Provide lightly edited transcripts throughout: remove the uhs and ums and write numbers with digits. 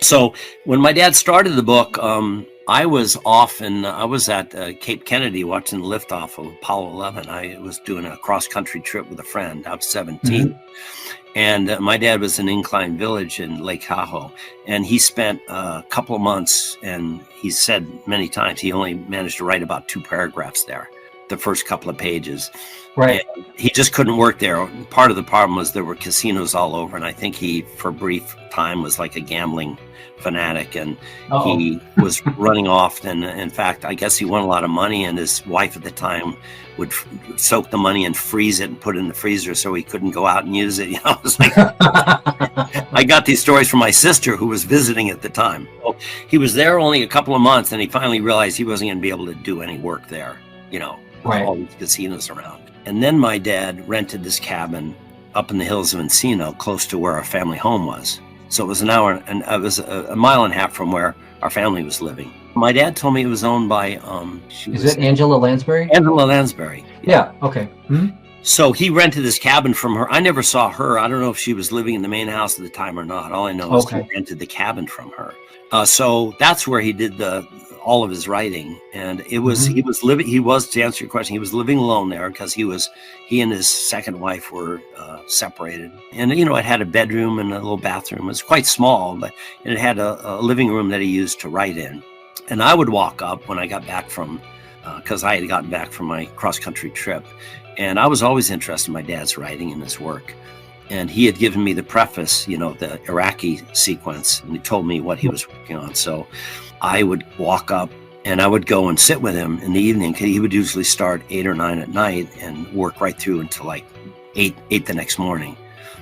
So when my dad started the book, I was off and I was at Cape Kennedy watching the liftoff of Apollo 11. I was doing a cross-country trip with a friend. I was 17. Mm-hmm. And my dad was in Incline Village in Lake Tahoe. And he spent a couple of months, and he said many times he only managed to write about 2 paragraphs there, the first couple of pages. Right. And he just couldn't work there. Part of the problem was there were casinos all over. And I think he, for a brief time, was like a gambling fanatic, and he was running off. And in fact, I guess he won a lot of money, and his wife at the time would soak the money and freeze it and put it in the freezer so he couldn't go out and use it. You know, it was like, I got these stories from my sister who was visiting at the time. So he was there only a couple of months, and he finally realized he wasn't going to be able to do any work there, you know, right. All these casinos around. And then my dad rented this cabin up in the hills of Encino, close to where our family home was. So it was an hour, and it was a mile and a half from where our family was living. My dad told me it was owned by, Is it Angela Lansbury? Angela Lansbury. Yeah, okay. Mm-hmm. So he rented this cabin from her. I never saw her. I don't know if she was living in the main house at the time or not. All I know is he rented the cabin from her. So that's where he did all of his writing. And it was, he was, to answer your question, he was living alone there because he and his second wife were separated. And, you know, it had a bedroom and a little bathroom. It was quite small, but it had a living room that he used to write in. And I would walk up when I got back from, because I had gotten back from my cross-country trip. And I was always interested in my dad's writing and his work. And he had given me the preface, you know, the Iraqi sequence, and he told me what he was working on. So I would walk up and I would go and sit with him in the evening. He would usually start 8 or 9 at night and work right through until like 8 the next morning.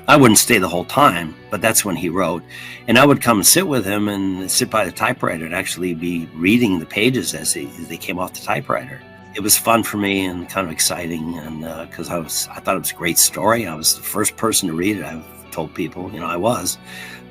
I wouldn't stay the whole time, but that's when he wrote. And I would come and sit with him and sit by the typewriter and actually be reading the pages as they came off the typewriter. It was fun for me and kind of exciting, and because I thought it was a great story. I was the first person to read it. I've told people, you know, I was,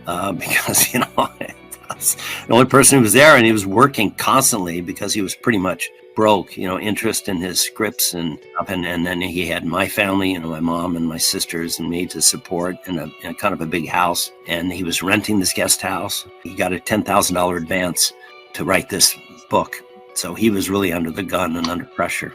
because, you know, I was the only person who was there, and he was working constantly because he was pretty much broke, you know, interest in his scripts and then he had my family, you know, my mom and my sisters and me to support in a kind of a big house. And he was renting this guest house. He got a $10,000 advance to write this book. So he was really under the gun and under pressure.